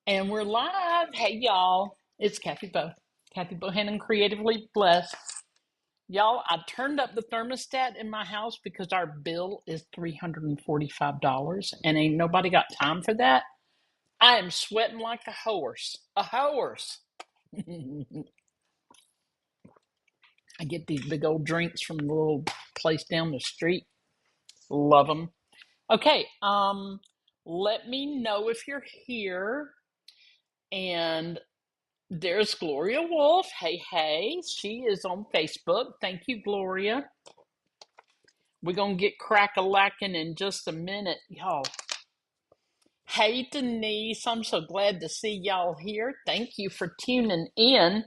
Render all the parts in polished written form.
And we're live. Hey, y'all. It's Kathy Bo. Kathy Bohannon, Creatively Blessed. Y'all, I turned up the thermostat in my house because our bill is $345 and ain't nobody got time for that. I am sweating like a horse. A horse. I get these big old drinks from the little place down the street. Love them. Okay, let me know if you're here. And there's Gloria Wolf. Hey, hey. She is on Facebook. Thank you, Gloria. We're going to get crack-a-lacking in just a minute, y'all. Hey, Denise. I'm so glad to see y'all here. Thank you for tuning in.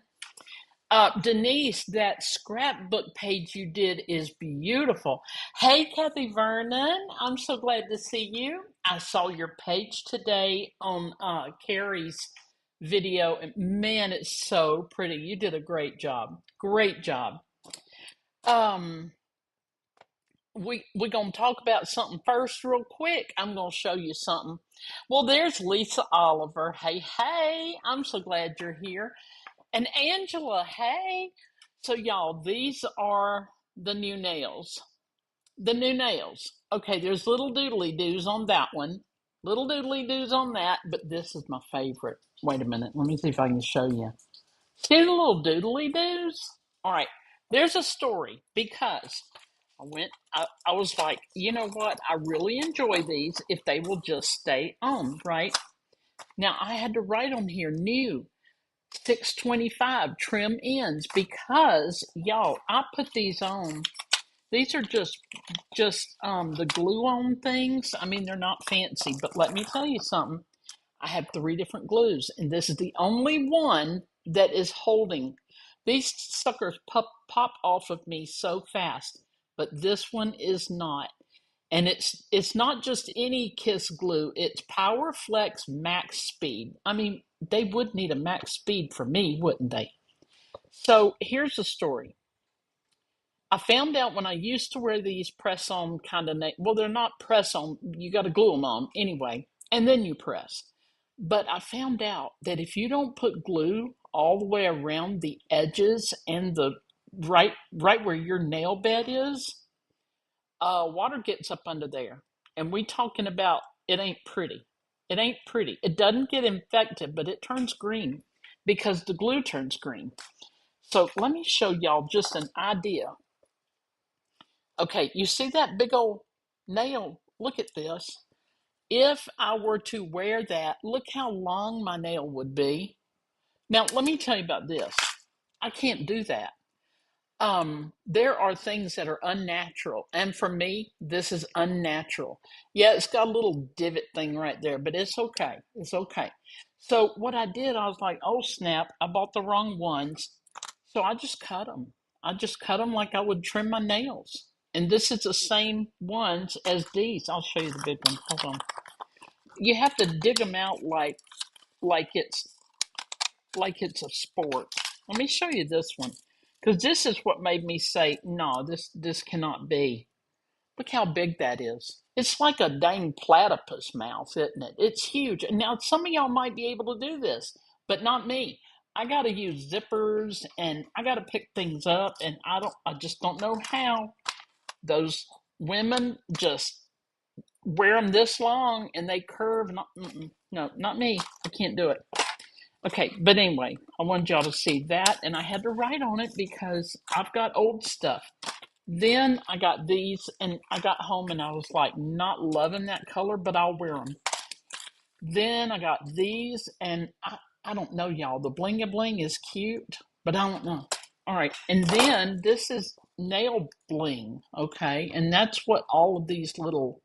Denise, that scrapbook page you did is beautiful. Hey, Kathy Vernon. I'm so glad to see you. I saw your page today on Carrie's video, and man, it's so pretty. You did a great job. Great job. Um, we're gonna talk about something first, real quick. I'm gonna show you something. Well, there's Lisa Oliver. Hey, hey! I'm so glad you're here. And Angela, hey! So y'all, these are the new nails. The new nails. Okay, there's little doodly doos on that one. Little doodly doos on that, but this is my favorite. Wait a minute. Let me see if I can show you. See the little doodly doos? All right. There's a story because I was like, you know what? I really enjoy these if they will just stay on, right? Now I had to write on here new 625 trim ends because y'all, I put these on. These are just the glue on things. I mean, they're not fancy, but let me tell you something. I have three different glues, and this is the only one that is holding. These suckers pop off of me so fast, but this one is not. And it's not just any Kiss glue. It's Power Flex Max Speed. I mean, they would need a max speed for me, wouldn't they? So here's the story. I found out when I used to wear these press-on kind of, well, they're not press-on. You got to glue them on anyway, and then you press. But I found out that if you don't put glue all the way around the edges and the right where your nail bed is, water gets up under there. And we talking about it ain't pretty. It ain't pretty. It doesn't get infected, but it turns green because the glue turns green. So let me show y'all just an idea. Okay, you see that big old nail? Look at this. If I were to wear that, look how long my nail would be. Now, let me tell you about this. I can't do that. There are things that are unnatural, and for me, this is unnatural. Yeah, it's got a little divot thing right there, but it's okay. It's okay. So what I did, I was like, oh snap, I bought the wrong ones. So I just cut them. I just cut them like I would trim my nails. And this is the same ones as these. I'll show you the big one. Hold on. You have to dig them out like it's like it's a sport. Let me show you this one, because this is what made me say, no, this cannot be. Look how big that is. It's like a dang platypus mouth, isn't it? It's huge. And now some of y'all might be able to do this, but not me. I got to use zippers and I got to pick things up, and I just don't know how those women just wear them this long and they curve. Not, no, not me. I can't do it. Okay, but anyway, I wanted y'all to see that, and I had to write on it because I've got old stuff. Then I got these, and I got home and I was like not loving that color, but I'll wear them. Then I got these, and I don't know, y'all. The bling a bling is cute, but I don't know. All right, and then this is nail bling, okay, and that's what all of these little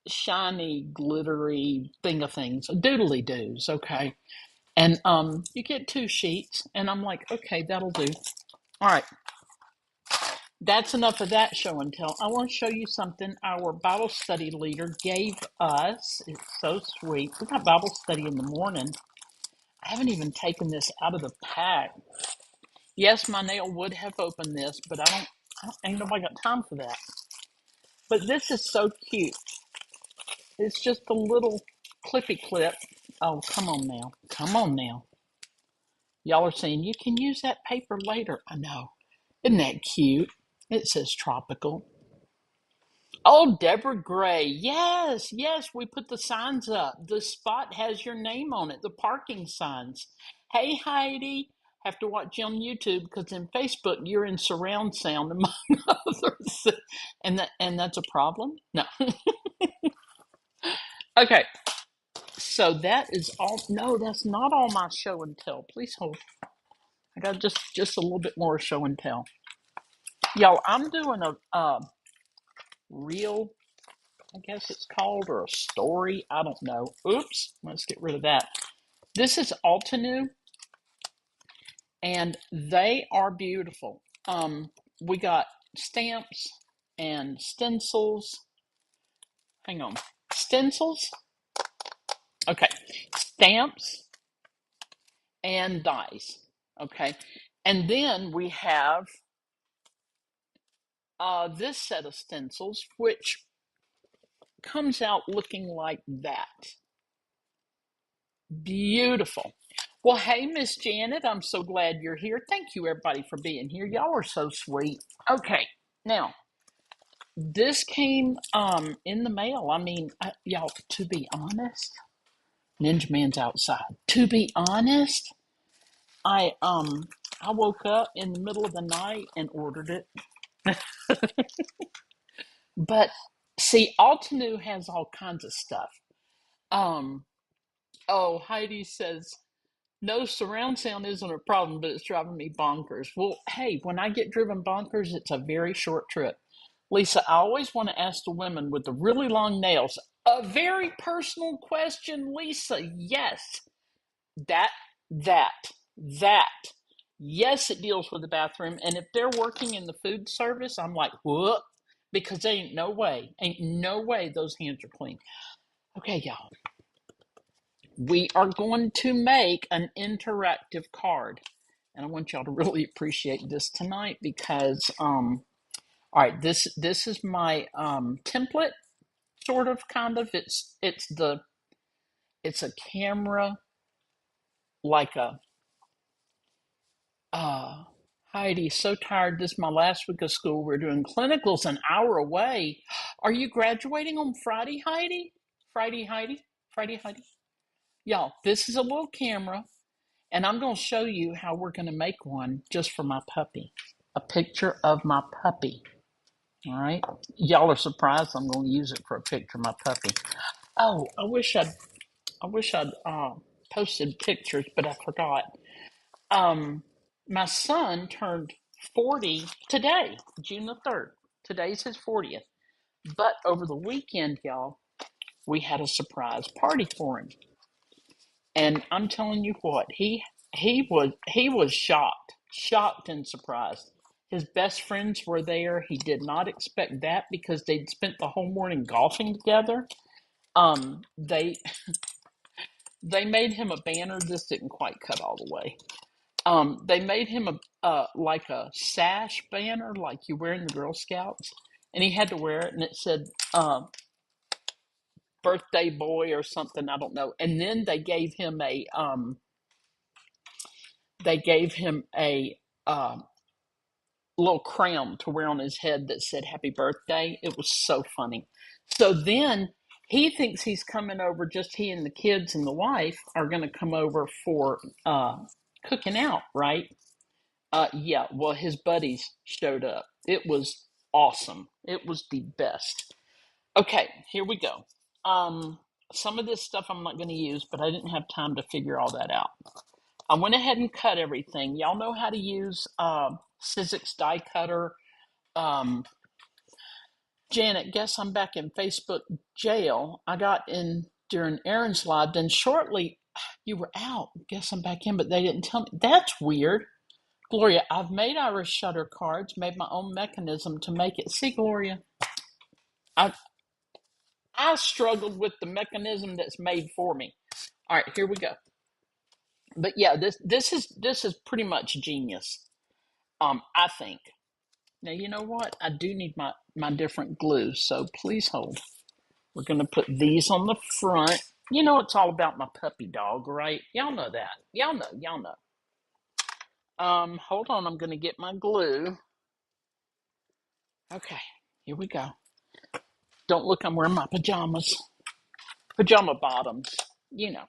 shiny, glittery thing of things, doodly doos, okay. And you get two sheets, and I'm like, okay, that'll do. All right, that's enough of that show and tell. I want to show you something our Bible study leader gave us. It's so sweet. We got Bible study in the morning. I haven't even taken this out of the pack. Yes, my nail would have opened this, but I don't ain't nobody got time for that. But this is so cute. It's just a little. clippy clip. Oh, come on now. Come on now. Y'all are saying you can use that paper later. I know. Isn't that cute? It says tropical. Oh, Deborah Gray. Yes, yes, we put the signs up. The spot has your name on it, the parking signs. Hey, Heidi. Have to watch you on YouTube because in Facebook you're in surround sound among others. And that's a problem? No. Okay. So that is all. No, that's not all my show and tell. Please hold. I got just a little bit more show and tell. Y'all, I'm doing a reel, I guess it's called, or a story. I don't know. Oops. Let's get rid of that. This is Altenew, and they are beautiful. We got stamps and stencils. Hang on. Stencils? Okay. Stamps and dies. Okay. And then we have this set of stencils, which comes out looking like that. Beautiful. Well, hey, Miss Janet, I'm so glad you're here. Thank you, everybody, for being here. Y'all are so sweet. Okay, now, this came in the mail. I mean, y'all, to be honest, Ninja Man's outside. To be honest, I woke up in the middle of the night and ordered it. But see, Altenew has all kinds of stuff. Um, oh, Heidi says no, surround sound isn't a problem, but it's driving me bonkers. Well, hey, when I get driven bonkers, it's a very short trip. Lisa, I always want to ask the women with the really long nails a very personal question, Lisa. Yes, that, that, that. Yes, it deals with the bathroom. And if they're working in the food service, I'm like, whoop, because ain't no way those hands are clean. Okay, y'all. We are going to make an interactive card. And I want y'all to really appreciate this tonight because, all right, this is my template, sort of, kind of. It's a camera, like a, Heidi, so tired. This is my last week of school. We're doing clinicals an hour away. Are you graduating on Friday, Heidi? Friday, Heidi? Friday, Heidi? Y'all, this is a little camera. And I'm going to show you how we're going to make one just for my puppy. A picture of my puppy. All right. Y'all are surprised I'm going to use it for a picture of my puppy. Oh, I wish I'd posted pictures, but I forgot. My son turned 40 today, June the 3rd. Today's his 40th. But over the weekend, y'all, we had a surprise party for him. And I'm telling you what, he was shocked and surprised. His best friends were there. He did not expect that because they'd spent the whole morning golfing together. They they made him a banner. This didn't quite cut all the way. They made him a like a sash banner, like you wear in the Girl Scouts, and he had to wear it, and it said "birthday boy" or something. I don't know. And then they gave him a little crown to wear on his head that said happy birthday. It was so funny. So then he thinks he's coming over, just he and the kids and the wife are going to come over for cooking out, right? Yeah, well, his buddies showed up. It was awesome. It was the best. Okay, here we go. Some of this stuff I'm not going to use, but I didn't have time to figure all that out. I went ahead and cut everything. Y'all know how to use Sizzix die cutter. Um, Janet, guess I'm back in Facebook jail. I got in during Aaron's live. Then shortly, you were out. Guess I'm back in, but they didn't tell me. That's weird. Gloria, I've made Irish shutter cards, made my own mechanism to make it. See, Gloria, I I struggled with the mechanism that's made for me. All right, here we go. But yeah, this is pretty much genius. I think. Now you know what? I do need my different glue, so please hold. We're gonna put these on the front. You know it's all about my puppy dog, right? Y'all know that. Y'all know. Hold on, I'm gonna get my glue. Okay, here we go. Don't look, I'm wearing my pajamas. Pajama bottoms, you know.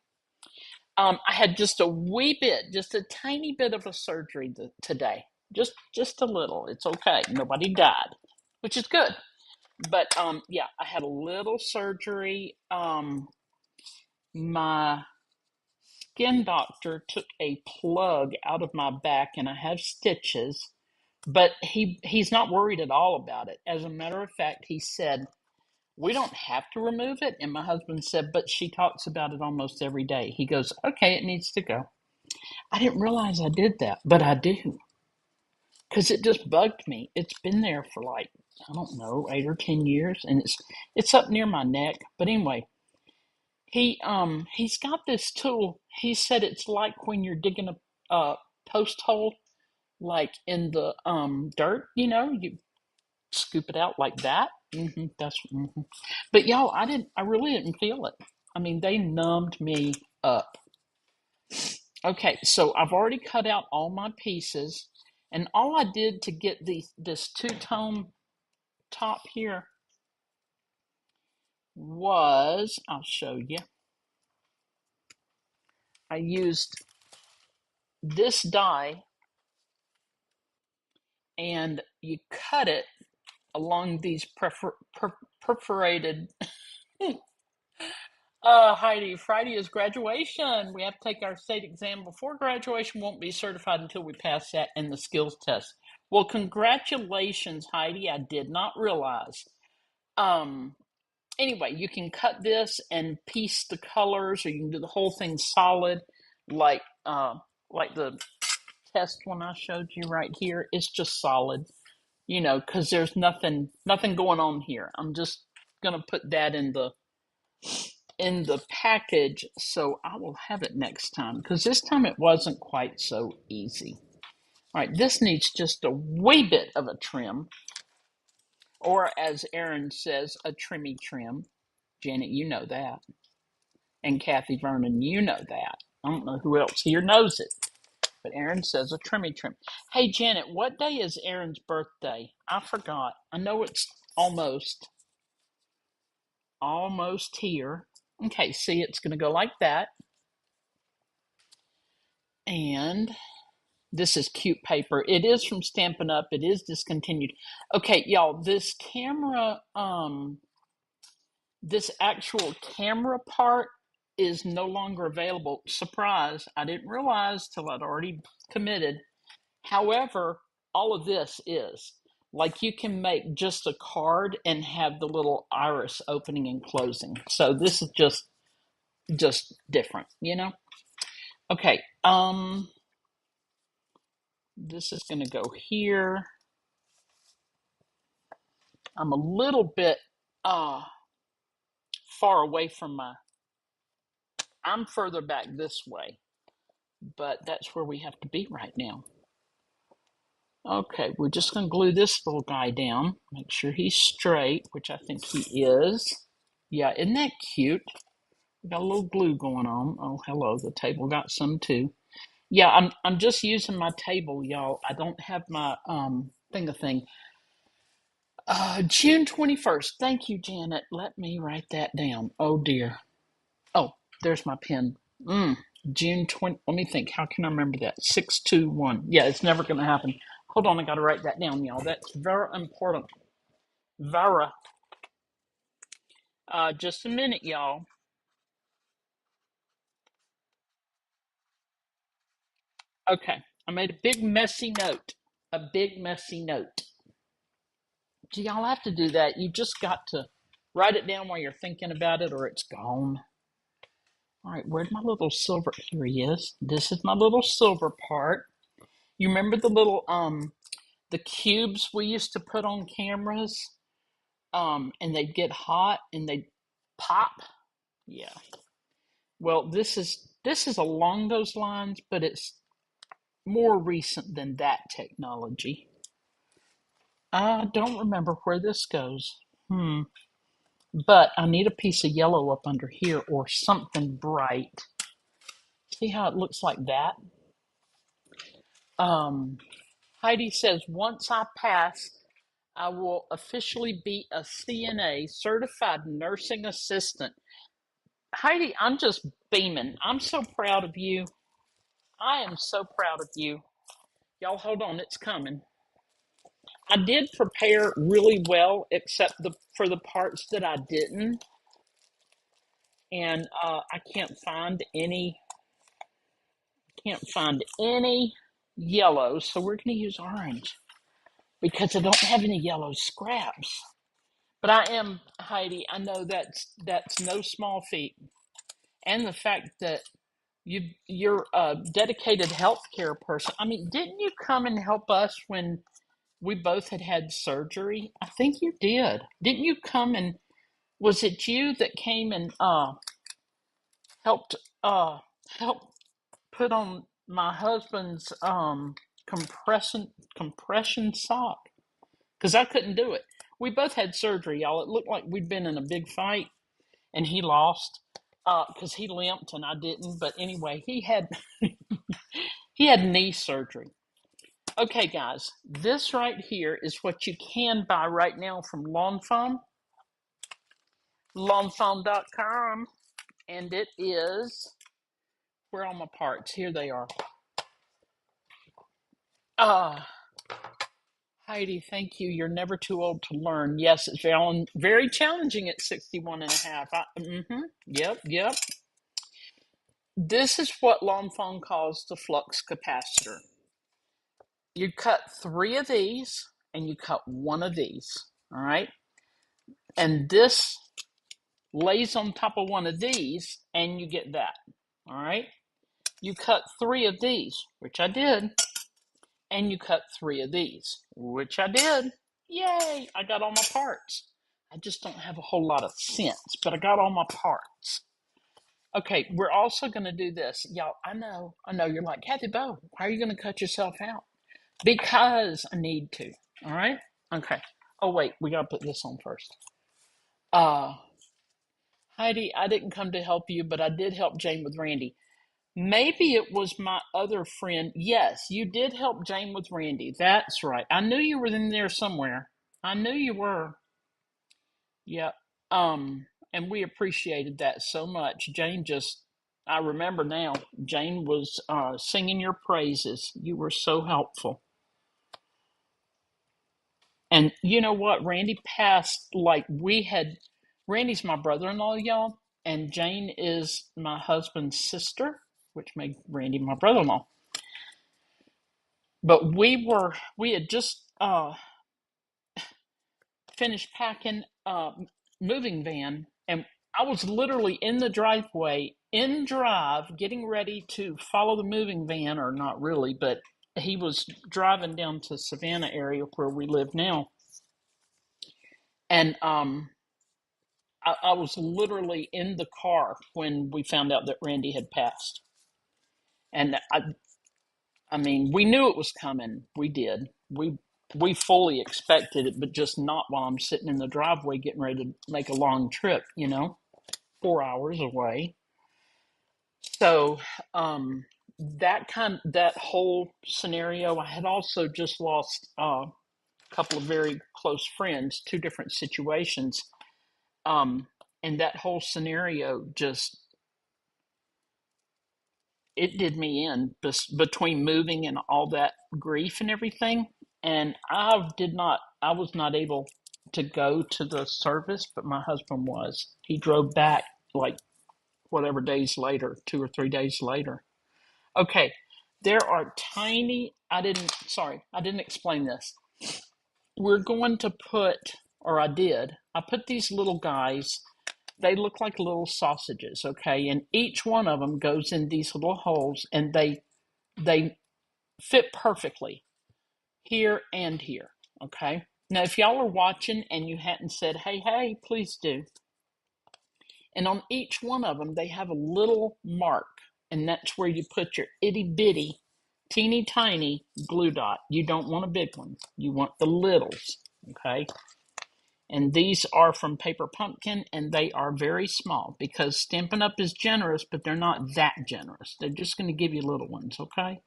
I had just a wee bit, just a tiny bit of a surgery today. Just a little. It's okay. Nobody died, which is good. But yeah, I had a little surgery. My skin doctor took a plug out of my back and I have stitches, but he's not worried at all about it. As a matter of fact, he said, "We don't have to remove it." And my husband said, "But she talks about it almost every day." He goes, "Okay, it needs to go." I didn't realize I did that, but I do, because it just bugged me. It's been there for like, I don't know, 8 or 10 years, and it's up near my neck. But anyway, he's got this tool. He said it's like when you're digging a post hole, like in the dirt. You scoop it out like that. But y'all, I really didn't feel it. I mean, they numbed me up. Okay, so I've already cut out all my pieces, and all I did to get this two-tone top here was, I'll show you, I used this die, and you cut it along these perforated. Heidi, Friday is graduation. We have to take our state exam before graduation. Won't be certified until we pass that and the skills test. Well, congratulations, Heidi. I did not realize. Um, anyway, you can cut this and piece the colors, or you can do the whole thing solid, like like the test one I showed you right here. It's just solid, because there's nothing going on here. I'm just gonna put that in the package, so I will have it next time, because this time it wasn't quite so easy. All right, this needs just a wee bit of a trim, or as Erin says, a trimmy trim. Janet, you know that. And Kathy Vernon, you know that. I don't know who else here knows it, but Erin says a trimmy trim. Hey, Janet, what day is Erin's birthday? I forgot. I know it's almost here. Okay, see, it's going to go like that. And this is cute paper. It is from Stampin' Up. It is discontinued. Okay, y'all, this actual camera part is no longer available. Surprise, I didn't realize till I'd already committed. However, all of this is. Like, you can make just a card and have the little iris opening and closing. So this is just different. Okay, this is going to go here. I'm a little bit far away from I'm further back this way, but that's where we have to be right now. Okay, we're just going to glue this little guy down, make sure he's straight, which I think he is. Yeah, isn't that cute? We got a little glue going on. Oh, hello, the table got some too. Yeah, I'm just using my table, y'all. I don't have my thing. June 21st. Thank you, Janet. Let me write that down. Oh dear. Oh, there's my pen. June 20. Let me think. How can I remember that? 621. Yeah, it's never going to happen. Hold on. I got to write that down, y'all. That's very important. Vera. Just a minute, y'all. Okay. I made a big messy note. A big messy note. Do y'all have to do that? You just got to write it down while you're thinking about it, or it's gone. All right. Where'd my little silver? Here he is. This is my little silver part. You remember the cubes we used to put on cameras, and they'd get hot and they'd pop? Yeah. Well, this is along those lines, but it's more recent than that technology. I don't remember where this goes. but I need a piece of yellow up under here or something bright. See how it looks like that? Um, Heidi says, once I pass, I will officially be a CNA, certified nursing assistant. Heidi, I'm just beaming. I'm so proud of you. I am so proud of you. Y'all hold on, it's coming. I did prepare really well, except for the parts that I didn't. And I can't find any yellow, so we're going to use orange because I don't have any yellow scraps. But I am, Heidi, I know that's no small feat. And the fact that you're a dedicated healthcare person. I mean, didn't you come and help us when we both had surgery? I think you did. Didn't you come and was it you that came and helped uh help put on my husband's compression sock? Because I couldn't do it. We both had surgery, y'all. It looked like we'd been in a big fight and he lost because he limped and I didn't. But anyway, he had knee surgery. Okay, guys, this right here is what you can buy right now from Fawn, lawnfawn.com, and it is, where are all my parts? Here they are. Uh, Heidi, thank you. You're never too old to learn. Yes, it's very challenging at 61 and a half. Yep. This is what Lawn Fawn calls the flux capacitor. You cut 3 of these and you cut 1 of these, all right? And this lays on top of 1 of these and you get that, all right? You cut 3 of these, which I did, and you cut 3 of these, which I did. Yay, I got all my parts. I just don't have a whole lot of sense, but I got all my parts. Okay, we're also going to do this. Y'all, I know, you're like, Kathy Bowe, why are you going to cut yourself out? Because I need to, all right? Okay. Oh, wait, we got to put this on first. Heidi, I didn't come to help you, but I did help Jane with Randy. Maybe it was my other friend. Yes, you did help Jane with Randy. That's right. I knew you were in there somewhere. I knew you were. Yep. And we appreciated that so much. I remember now, Jane was singing your praises. You were so helpful. And you know what? Randy passed Randy's my brother-in-law, y'all, and Jane is my husband's sister, which made Randy my brother-in-law. But we had just finished packing moving van, and I was literally in the driveway, in drive, getting ready to follow the moving van, or not really, but he was driving down to Savannah area where we live now. And I was literally in the car when we found out that Randy had passed. And I mean, we knew it was coming. We did. We fully expected it, but just not while I'm sitting in the driveway getting ready to make a long trip, 4 hours away. So, that whole scenario, I had also just lost a couple of very close friends, 2 different situations. And that whole scenario just, it did me in between moving and all that grief and everything. And I was not able to go to the service, but my husband was. He drove back like whatever days later, 2 or 3 days later. Okay, there are I didn't explain this. We're going to I put these little guys, they look like little sausages, okay? And each one of them goes in these little holes and they fit perfectly here and here, okay? Now, if y'all are watching and you hadn't said, hey, please do. And on each one of them, they have a little mark, and that's where you put your itty bitty, teeny tiny glue dot. You don't want a big one. You want the littles, okay? And these are from Paper Pumpkin, and they are very small because Stampin' Up! Is generous, but they're not that generous. They're just going to give you little ones, okay?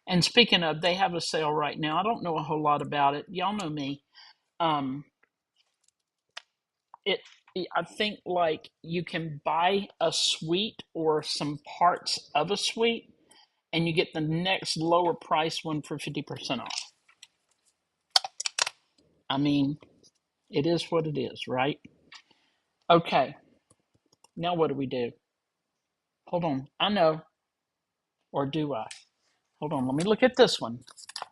And speaking of, they have a sale right now. I don't know a whole lot about it. Y'all know me. Um, it I think like you can buy a suite or some parts of a suite and you get the next lower price one for 50% off. I mean, it is what it is, right? Okay, now what do we do? Hold on, I know, or do I? Hold on, let me look at this one.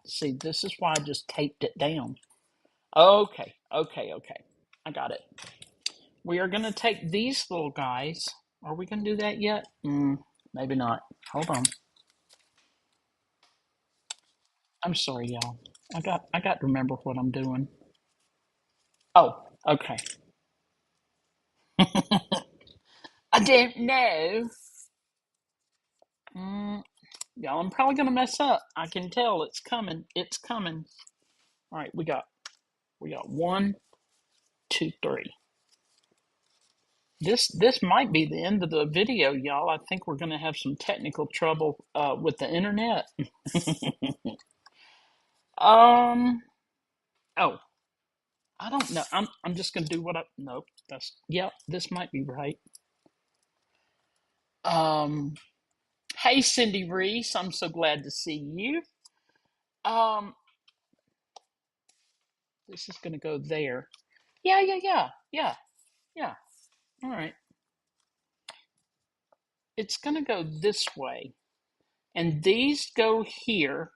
See, this is why I just taped it down. Okay, okay. I got it. We are going to take these little guys. Are we going to do that yet? Maybe not. Hold on. I'm sorry, y'all. I got to remember what I'm doing. Oh, okay. I didn't know. Y'all, I'm probably gonna mess up. I can tell it's coming. It's coming. All right, we got one, two, three. This might be the end of the video, y'all. I think we're gonna have some technical trouble with the internet. um. Oh, I don't know. I'm just gonna do what I. Nope. That's yep. This might be right. Um. Hey, Cindy Reese. I'm so glad to see you. Um. This is gonna go there. Yeah. All right. It's gonna go this way, and these go here.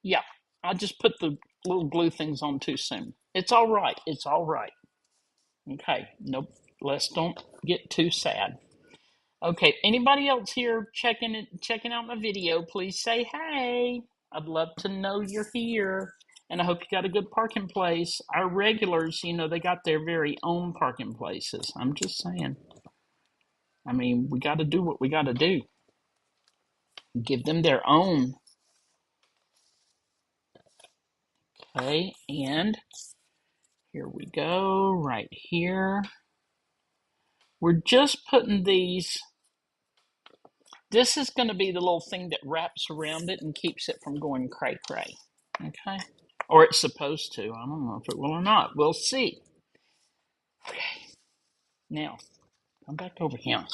Yeah. I just put the little glue things on too soon. It's all right. It's all right. Okay. Nope. Let's don't get too sad. Okay, anybody else here checking out my video, please say hey. I'd love to know you're here. And I hope you got a good parking place. Our regulars, they got their very own parking places. I'm just saying. I mean, we got to do what we got to do. Give them their own. Okay, and here we go, right here. We're just putting these. This is going to be the little thing that wraps around it and keeps it from going cray cray. Okay. Or it's supposed to. I don't know if it will or not. We'll see. Okay. Now, come back over here.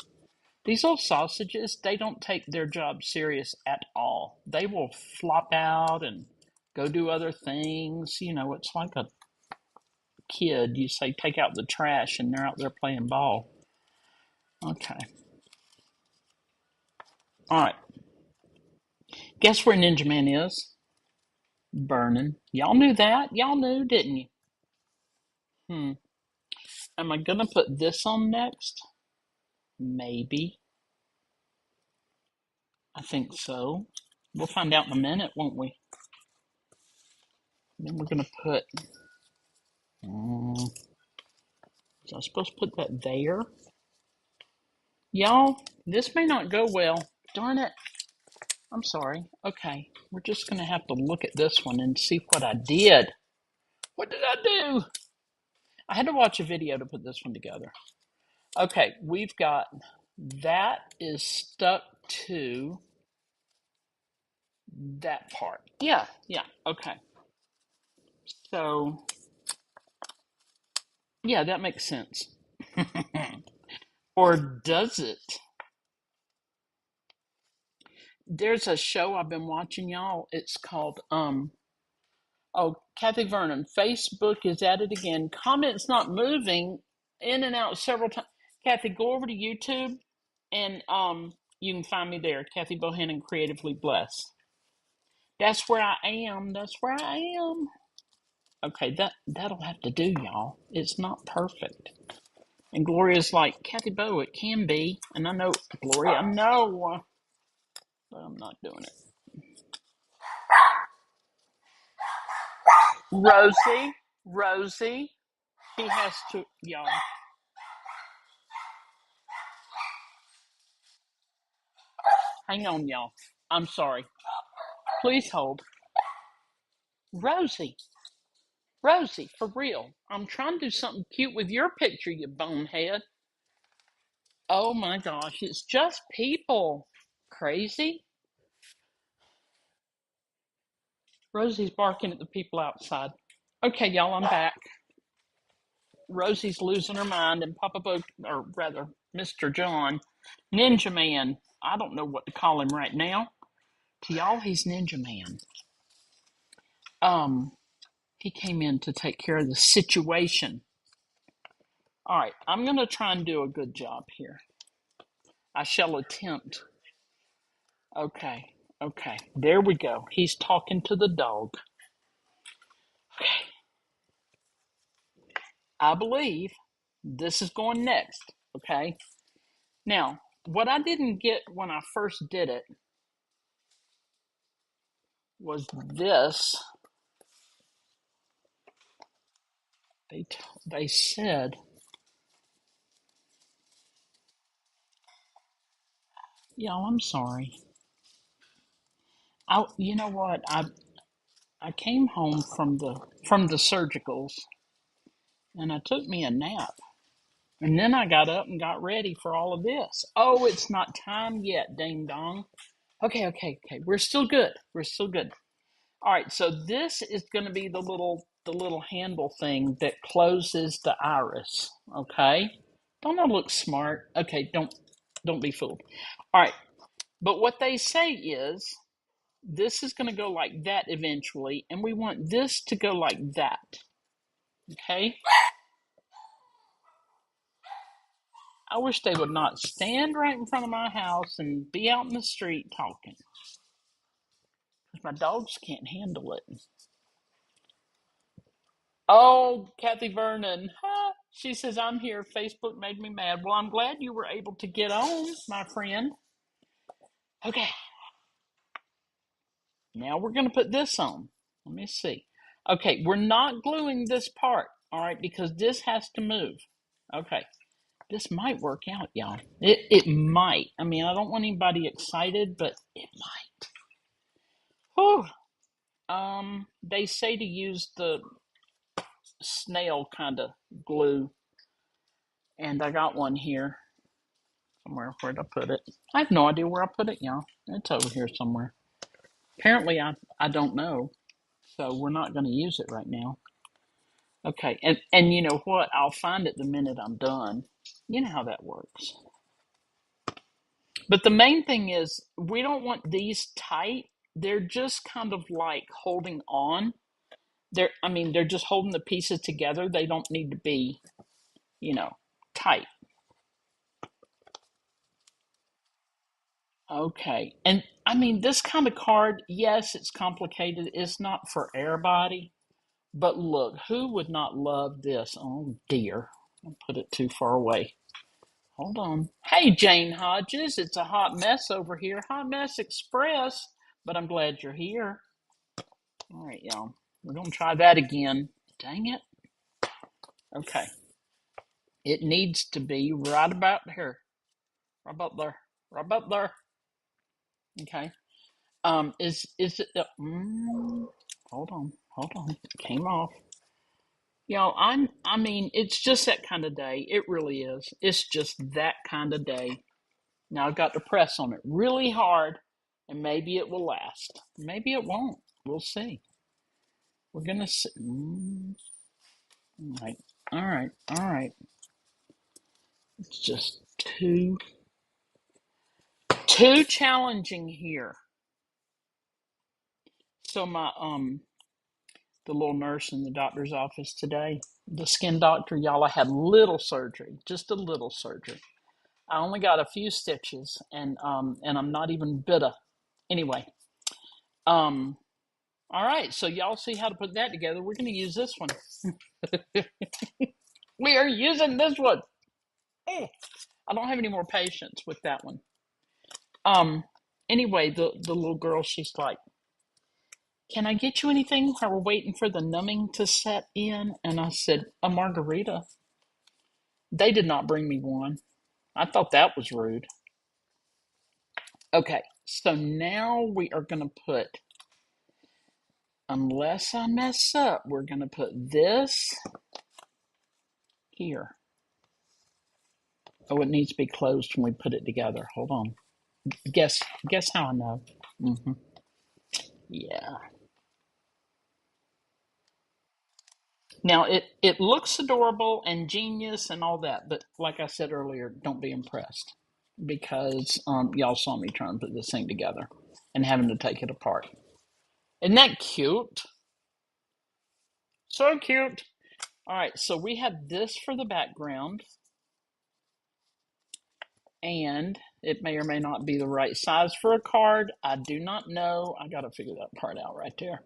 These little sausages, they don't take their job serious at all. They will flop out and go do other things. It's like a kid. You say, take out the trash, and they're out there playing ball. Okay. All right. Guess where Ninja Man is? Burning. Y'all knew that? Y'all knew, didn't you? Am I going to put this on next? Maybe. I think so. We'll find out in a minute, won't we? Then we're going to put... was I supposed to put that there? Y'all, this may not go well. Darn it. I'm sorry. Okay, we're just going to have to look at this one and see what I did. What did I do? I had to watch a video to put this one together. Okay, we've got... That is stuck to that part. Yeah, okay. So, yeah, that makes sense. Or does it? There's a show I've been watching, y'all. It's called oh, Kathy Vernon. Facebook is at it again. Comments not moving, in and out several times. Kathy, go over to YouTube and you can find me there. Kathy Bohannon, Creatively Blessed. That's where I am. That's where I am. Okay, that'll have to do, y'all. It's not perfect. And Gloria's like, Kathy Bo, it can be. And I know, Gloria, I know. But I'm not doing it. Rosie, she has to, y'all. Hang on, y'all. I'm sorry. Please hold. Rosie, Rosie, for real. I'm trying to do something cute with your picture, you bonehead. Oh my gosh, it's just people. Crazy. Rosie's barking at the people outside. Okay, y'all, I'm back. Rosie's losing her mind, and Papa Bo, or rather, Mr. John, Ninja Man. I don't know what to call him right now. To y'all, he's Ninja Man. Um, he came in to take care of the situation. All right, I'm gonna try and do a good job here. I shall attempt. Okay, okay, there we go. He's talking to the dog. Okay, I believe this is going next. Okay, now what I didn't get when I first did it was this. They said, y'all, I'm sorry. You know what? I came home from the surgicals, and I took me a nap. And then I got up and got ready for all of this. Oh, it's not time yet, ding dong. Okay, okay, okay. We're still good. We're still good. All right, so this is going to be the little handle thing that closes the iris. Okay, don't I look smart? Okay, don't be fooled. All right, but what they say is this is going to go like that eventually, and we want this to go like that. Okay. I wish they would not stand right in front of my house and be out in the street talking, because my dogs can't handle it. Oh, Kathy Vernon. Huh? She says, I'm here. Facebook made me mad. Well, I'm glad you were able to get on, my friend. Okay, now we're going to put this on. Let me see. Okay, we're not gluing this part, all right, because this has to move. Okay, this might work out, y'all. It might. I mean, I don't want anybody excited, but it might. Whew. They say to use the snail kind of glue, and I got one here somewhere. Where'd I put it? I have no idea where I put it, y'all. It's over here somewhere. Apparently, I don't know, so we're not going to use it right now. Okay, and you know what? I'll find it the minute I'm done. You know how that works. But the main thing is, we don't want these tight. They're just kind of like holding on. I mean, they're just holding the pieces together. They don't need to be, you know, tight. Okay. And I mean, this kind of card, yes, it's complicated. It's not for everybody. But look, who would not love this? Oh dear. I put it too far away. Hold on. Hey, Jane Hodges. It's a hot mess over here. Hot Mess Express. But I'm glad you're here. All right, y'all. We're going to try that again. Dang it. Okay. It needs to be right about here. Right about there. Right about there. Okay. Is it? Hold on. It came off. Y'all, I mean, it's just that kind of day. It really is. It's just that kind of day. Now I've got to press on it really hard, and maybe it will last. Maybe it won't. We'll see. We're gonna see. All right, all right, all right. It's just too challenging here. So my the little nurse in the doctor's office today, the skin doctor, y'all, I had little surgery, just a little surgery. I only got a few stitches, and I'm not even bitter. Anyway, um, all right. So y'all see how to put that together. We're gonna use this one. We are using this one. Eh, I don't have any more patience with that one. Um. Anyway, the little girl, she's like, "Can I get you anything while we're waiting for the numbing to set in?" And I said, "A margarita." They did not bring me one. I thought that was rude. Okay, so now we are going to put unless I mess up, we're going to put this here. Oh, it needs to be closed when we put it together. Hold on. Guess how I know. Mm-hmm. Yeah. Now it looks adorable and genius and all that, but like I said earlier, don't be impressed because y'all saw me trying to put this thing together and having to take it apart. Isn't that cute? So cute. All right, so we have this for the background, and it may or may not be the right size for a card. I do not know. I got to figure that part out right there.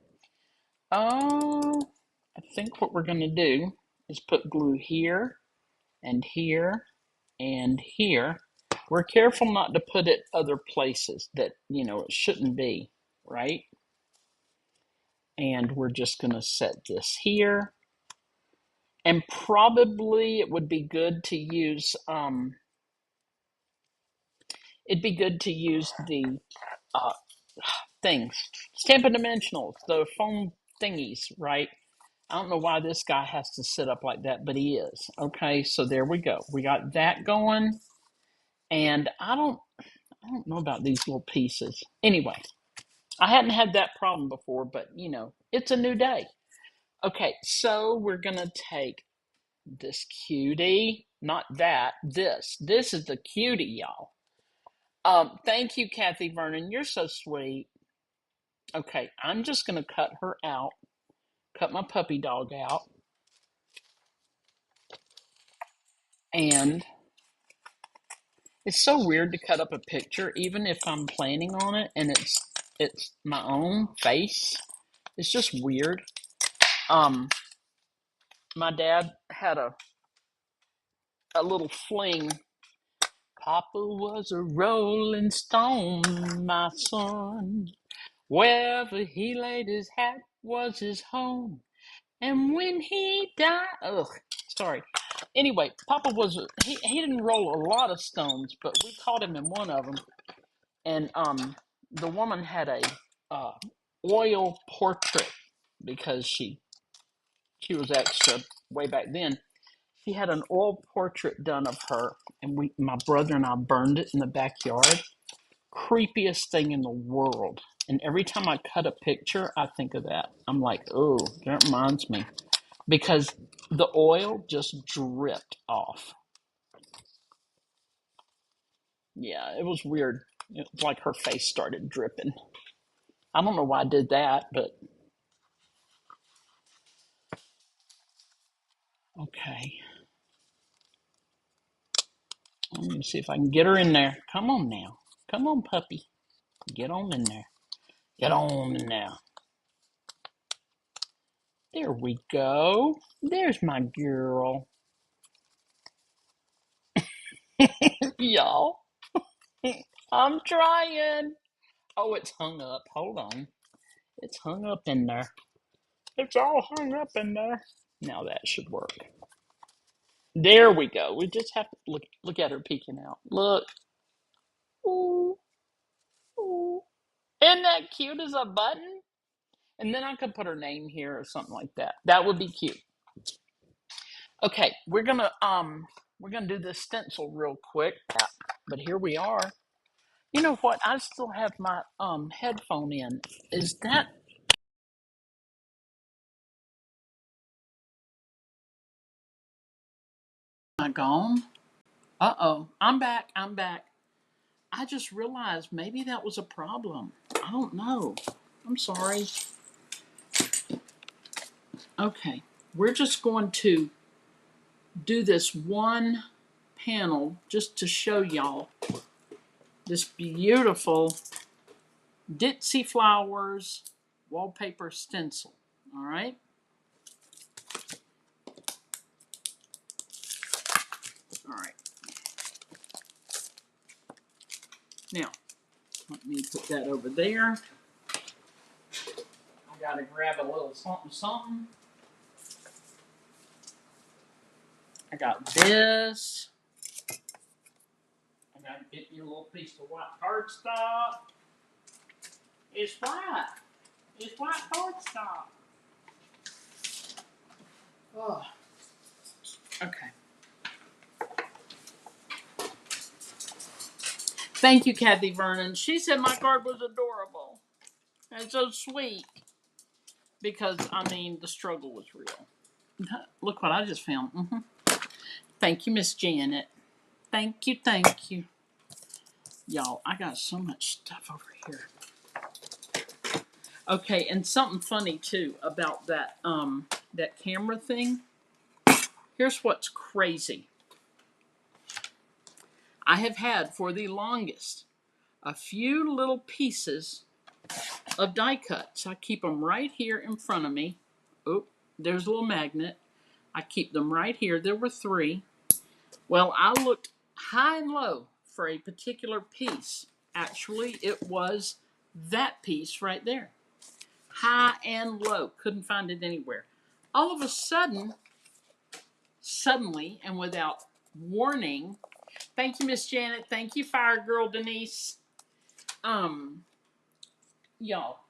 Oh, I think what we're going to do is put glue here and here and here. We're careful not to put it other places that, it shouldn't be, right? And we're just going to set this here. And probably it would be good to use, the uh, things, Stampin' Dimensionals, the foam thingies, right? I don't know why this guy has to sit up like that, but he is. Okay, so there we go. We got that going. And I don't know about these little pieces. Anyway, I hadn't had that problem before, but it's a new day. Okay, so we're gonna take this cutie, not that, this. This is the cutie, y'all. Thank you, Kathy Vernon. You're so sweet. Okay, I'm just gonna cut her out, cut my puppy dog out, and it's so weird to cut up a picture, even if I'm planning on it, and it's my own face. It's just weird. My dad had a little fling. Papa was a rolling stone, my son. Wherever he laid his hat was his home. And when he died, sorry. Anyway, Papa he didn't roll a lot of stones, but we caught him in one of them. And the woman had a uh, oil portrait because she was extra way back then. She had an oil portrait done of her, and my brother and I burned it in the backyard. Creepiest thing in the world. And every time I cut a picture, I think of that. I'm like, oh, that reminds me. Because the oil just dripped off. Yeah, it was weird. It was like her face started dripping. I don't know why I did that, but okay. Let me see if I can get her in there. Come on now. Come on, puppy. Get on in there. Get on in there. There we go. There's my girl. Y'all, I'm trying. Oh, it's hung up. Hold on. It's hung up in there. It's all hung up in there. Now that should work. There we go. We just have to look at her peeking out. Look. Ooh, ooh. Isn't that cute as a button? And then I could put her name here or something like that. That would be cute. Okay, we're gonna do this stencil real quick. But here we are. You know what? I still have my headphone in. Is that am I gone? Uh-oh. I'm back. I'm back. I just realized maybe that was a problem. I don't know. I'm sorry. Okay. We're just going to do this one panel just to show y'all this beautiful Ditsy Flowers wallpaper stencil. All right. All right. Now, let me put that over there. I gotta grab a little something, something. I got this. I gotta get you a little piece of white cardstock. It's flat. It's white cardstock. Oh, okay. Thank you, Kathy Vernon. She said my card was adorable and so sweet because, I mean, the struggle was real. Look what I just found. Thank you, Miss Janet. Thank you, thank you. Y'all, I got so much stuff over here. Okay, and something funny too about that camera thing. Here's what's crazy. I have had for the longest a few little pieces of die cuts. I keep them right here in front of me. Oh, there's a little magnet. I keep them right here. There were 3. Well, I looked high and low for a particular piece. Actually, it was that piece right there. High and low. Couldn't find it anywhere. All of a sudden, suddenly, and without warning, thank you, Miss Janet. Thank you, Fire Girl Denise. Y'all,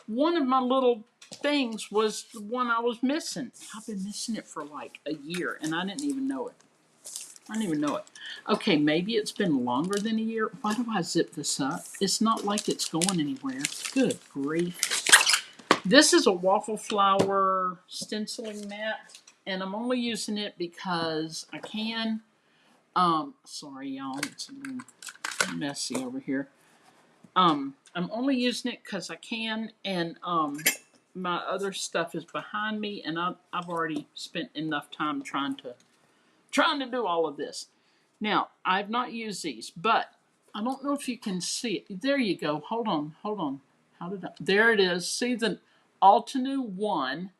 one of my little things was the one I was missing. I've been missing it for like a year, and I didn't even know it. Okay, maybe it's been longer than a year. Why do I zip this up? It's not like it's going anywhere. Good grief. This is a waffle flower stenciling mat, and I'm only using it because I can. Sorry, y'all. It's a little messy over here. I'm only using it because I can, and my other stuff is behind me, and I've already spent enough time trying to do all of this. Now, I've not used these, but I don't know if you can see it. There you go. Hold on. How did I? There it is. See the Altenew 1,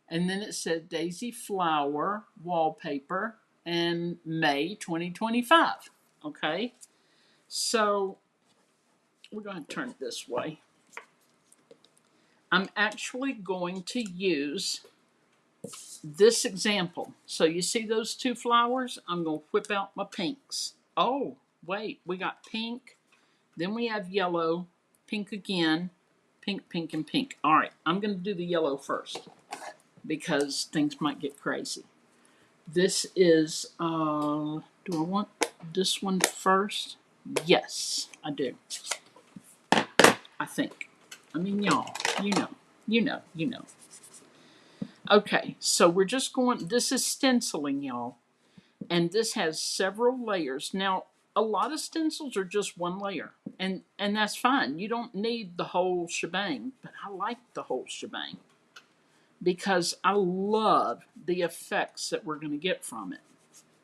and then it said Daisy Flower wallpaper and May 2025. Okay, so we're going to turn it this way. I'm actually going to use this example. So you see those 2 flowers? I'm going to whip out my pinks. Oh, wait, we got pink. Then we have yellow, pink again, pink, pink, and pink. All right, I'm going to do the yellow first because things might get crazy. This is, do I want this one first? Yes, I do. I think. I mean, y'all, you know. Okay, so we're just going, this is stenciling, y'all, and this has several layers. Now, a lot of stencils are just one layer, and that's fine. You don't need the whole shebang, but I like the whole shebang because I love the effects that we're going to get from it.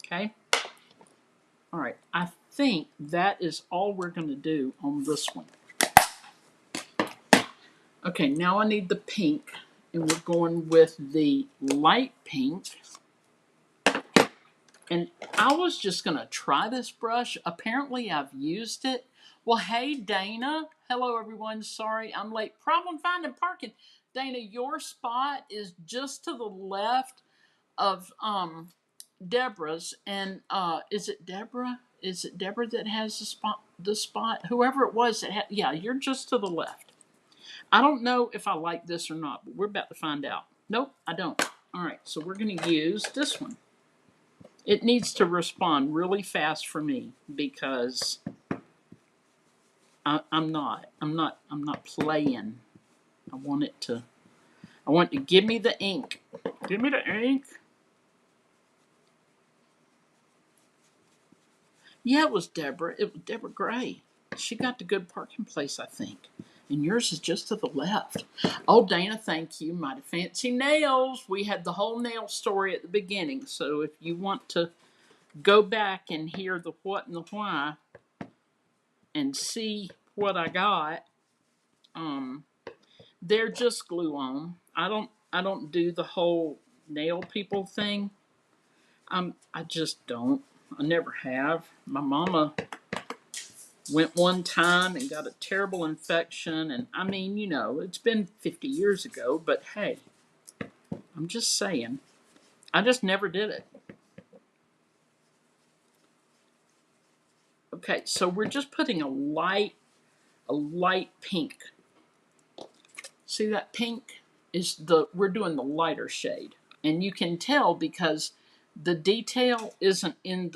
Okay? All right, I think that is all we're going to do on this one. Okay, now I need the pink, and we're going with the light pink. And I was just going to try this brush. Apparently, I've used it. Well, hey, Dana. Hello, everyone. Sorry, I'm late. Problem finding parking. Dana, your spot is just to the left of Deborah's. And is it Deborah? Is it Deborah that has the spot? Whoever it was that had, yeah, you're just to the left. I don't know if I like this or not, but we're about to find out. Nope, I don't. All right, so we're going to use this one. It needs to respond really fast for me because I'm not playing. I want it to give me the ink. Give me the ink. Yeah, it was Deborah. It was Deborah Gray. She got the good parking place, I think. And yours is just to the left. Oh, Dana, thank you. Mighty Fancy Nails. We had the whole nail story at the beginning. So if you want to go back and hear the what and the why and see what I got, they're just glue on. I don't do the whole nail people thing. I just don't. I never have. My mama went one time and got a terrible infection, and I mean, it's been 50 years ago, but hey, I'm just saying. I just never did it. Okay, so we're just putting a light pink See that pink is we're doing the lighter shade. And you can tell because the detail isn't in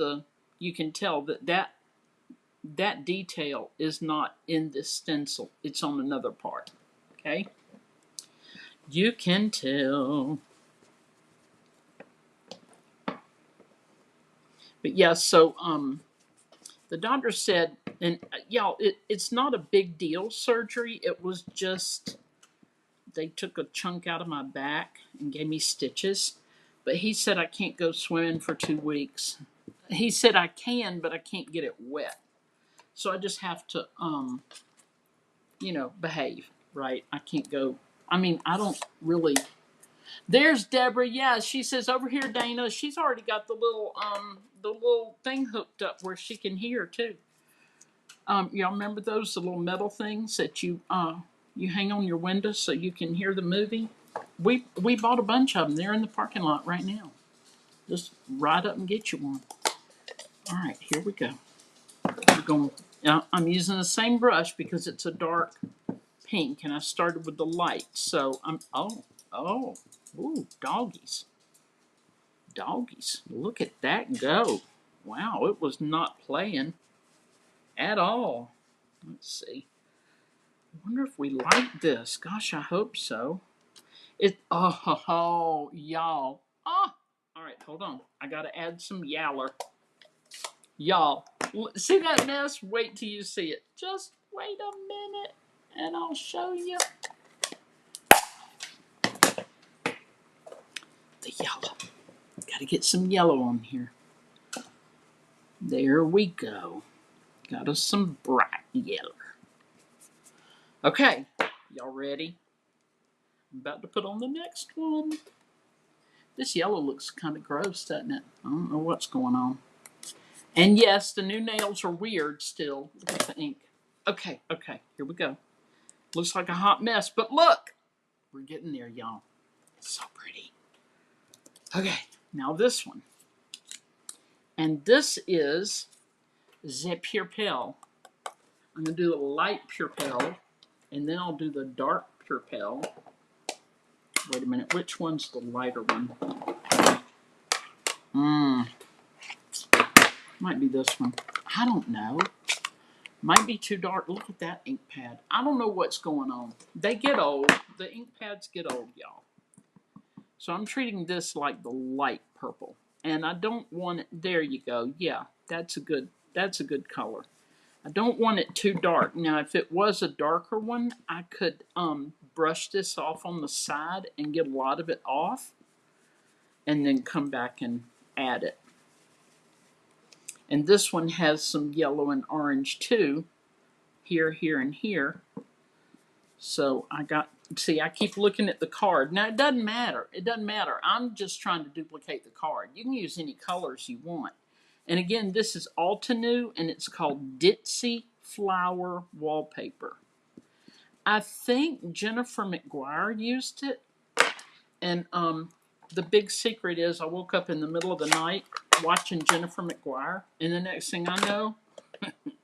you can tell that detail is not in this stencil. It's on another part. Okay? You can tell. But yeah, so the doctor said, and y'all, it's not a big deal surgery. It was just they took a chunk out of my back and gave me stitches. But he said I can't go swimming for 2 weeks. He said I can, but I can't get it wet. So I just have to, behave, right? I can't go. I mean, I don't really. There's Deborah. Yeah, she says over here, Dana. She's already got the little thing hooked up where she can hear too. Y'all remember those, the little metal things that you hang on your window so you can hear the movie? We bought a bunch of them. They're in the parking lot right now. Just ride up and get you one. All right, here we go. We're going. I'm using the same brush because it's a dark pink, and I started with the light. So I'm. Ooh, doggies. Doggies. Look at that go. Wow, it was not playing at all. Let's see. I wonder if we like this. Gosh, I hope so. Y'all. All right, hold on. I got to add some yaller. Y'all, see that mess? Wait till you see it. Just wait a minute and I'll show you. The yellow. Got to get some yellow on here. There we go. Got us some bright yellow. Okay, y'all ready? I'm about to put on the next one. This yellow looks kind of gross, doesn't it? I don't know what's going on. And yes, the new nails are weird still. Look at the ink. Okay, here we go. Looks like a hot mess, but look! We're getting there, y'all. It's so pretty. Okay, now this one. And this is the Pure Pale. I'm going to do a light Pure Pale, and then I'll do the dark Pure Pale. Wait a minute, which one's the lighter one? Might be this one. I don't know. Might be too dark. Look at that ink pad. I don't know what's going on. They get old. The ink pads get old, y'all. So I'm treating this like the light purple. And I don't want it. There you go. Yeah, that's a good color. I don't want it too dark. Now, if it was a darker one, I could brush this off on the side and get a lot of it off, and then come back and add it. And this one has some yellow and orange too, here, and here. So I keep looking at the card. Now, it doesn't matter. I'm just trying to duplicate the card. You can use any colors you want. And again, this is Altenew, and it's called Ditzy Flower Wallpaper. I think Jennifer McGuire used it. And the big secret is I woke up in the middle of the night watching Jennifer McGuire, and the next thing I know,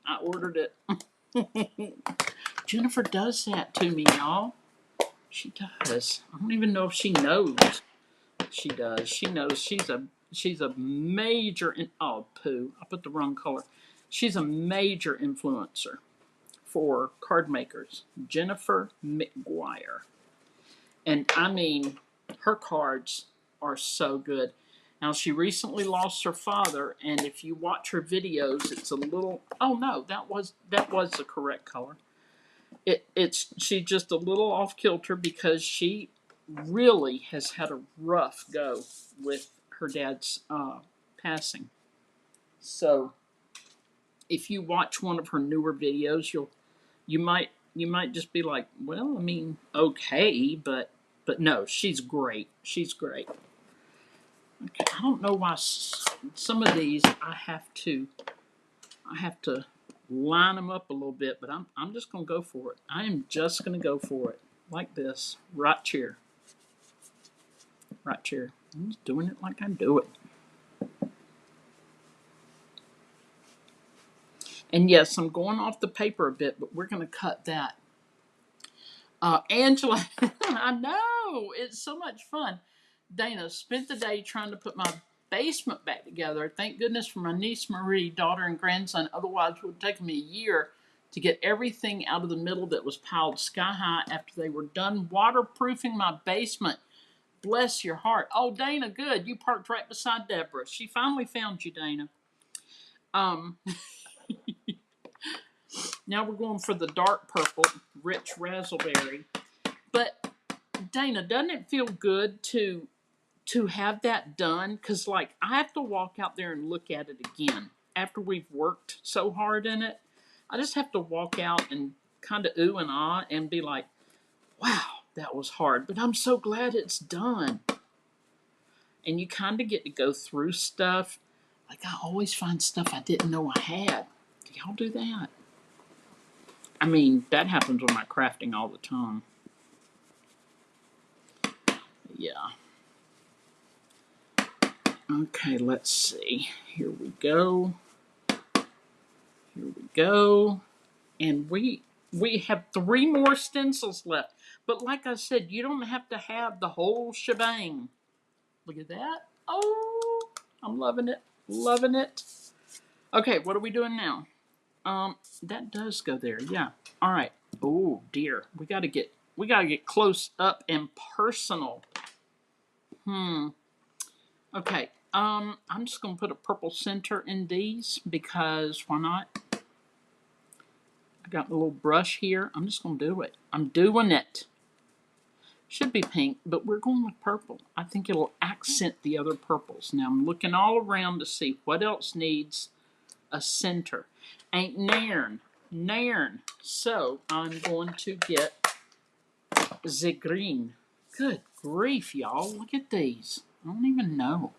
I ordered it. Jennifer does that to me, y'all. She does. I don't even know if she knows. She does. She knows she's a major I put the wrong color. She's a major influencer for card makers. Jennifer McGuire. And I mean, her cards are so good. Now, she recently lost her father, and if you watch her videos, it's a little. Oh no, that was the correct color. She's just a little off kilter because she really has had a rough go with her dad's passing. So, if you watch one of her newer videos, you might just be like, well, I mean, okay, but no, she's great. She's great. Okay, I don't know why some of these I have to line them up a little bit, but I'm just gonna go for it. I am just gonna go for it like this, right here. I'm just doing it like I do it. And yes, I'm going off the paper a bit, but we're gonna cut that. Angela, I know. It's so much fun. Dana spent the day trying to put my basement back together. Thank goodness for my niece Marie, daughter, and grandson. Otherwise, it would have taken me a year to get everything out of the middle that was piled sky high after they were done waterproofing my basement. Bless your heart. Oh, Dana, good. You parked right beside Deborah. She finally found you, Dana. Um, Now we're going for the dark purple, rich raspberry. But Dana, doesn't it feel good to have that done? Because like I have to walk out there and look at it again after we've worked so hard in it. I just have to walk out and kind of ooh and ah and be like, wow, that was hard, but I'm so glad it's done. And you kind of get to go through stuff. Like I always find stuff I didn't know I had. Do y'all do that? I mean, that happens with my crafting all the time. Yeah. Okay, let's see. Here we go. Here we go. And we have 3 more stencils left. But like I said, you don't have to have the whole shebang. Look at that. Oh, I'm loving it. Loving it. Okay, what are we doing now? That does go there. Yeah. All right. Oh dear. We gotta get close up and personal. Okay. I'm just gonna put a purple center in these because why not? I got a little brush here. I'm just gonna do it. I'm doing it. Should be pink, but we're going with purple. I think it'll accent the other purples. Now I'm looking all around to see what else needs a center. Ain't nairn. So I'm going to get the green. Good grief, y'all. Look at these. I don't even know.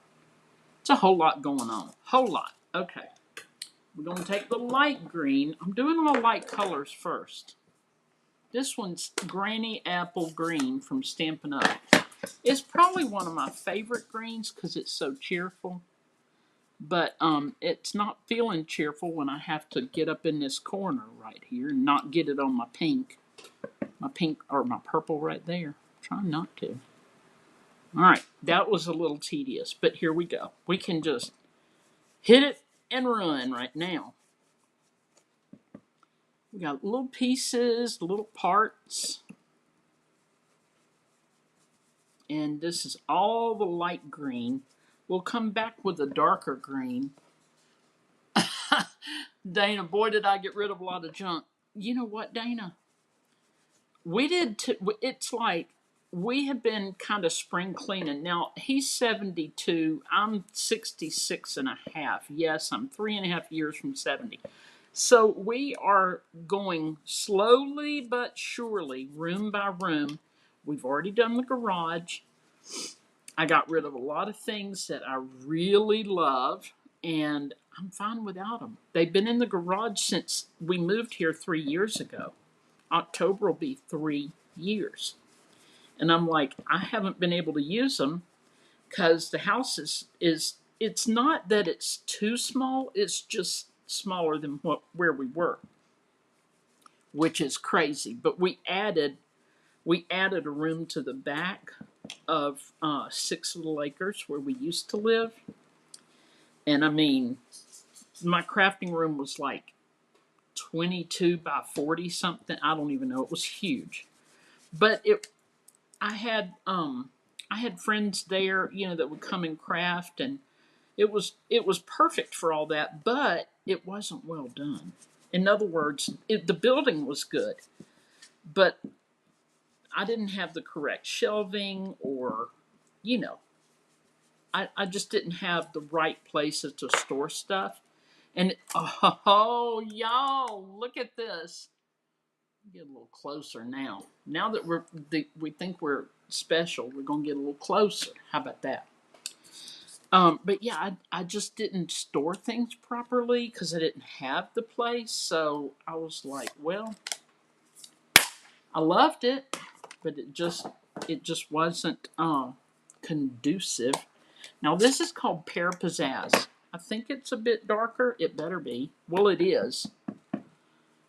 It's a whole lot going on. Whole lot. Okay. We're going to take the light green. I'm doing all light colors first. This one's Granny Apple Green from Stampin' Up. It's probably one of my favorite greens because it's so cheerful. But it's not feeling cheerful when I have to get up in this corner right here and not get it on my pink or my purple right there. I'm trying not to. All right, that was a little tedious, but here we go. We can just hit it and run right now. We got little pieces, little parts. And this is all the light green. We'll come back with a darker green. Dana, boy, did I get rid of a lot of junk. You know what, Dana? It's like we have been kind of spring cleaning. Now, he's 72. I'm 66 and a half. Yes, I'm 3.5 years from 70. So we are going slowly but surely, room by room. We've already done the garage. I got rid of a lot of things that I really love, and I'm fine without them. They've been in the garage since we moved here 3 years ago. October will be 3 years. And I'm like, I haven't been able to use them because the house is it's not that it's too small, it's just smaller than where we were, which is crazy. But we added a room to the back of 6 Little Acres where we used to live. And I mean, my crafting room was like 22 by 40 something. I don't even know. It was huge. But I had friends there, that would come and craft, and it was perfect for all that, but it wasn't well done. In other words, the building was good, but I didn't have the correct shelving, or I just didn't have the right places to store stuff. And oh, y'all, look at this. Get a little closer now. Now that we think we're special, we're gonna get a little closer. How about that? But yeah, I just didn't store things properly because I didn't have the place. So I was like, well, I loved it, but it just wasn't conducive. Now this is called Pear Pizzazz. I think it's a bit darker. It better be. Well, it is.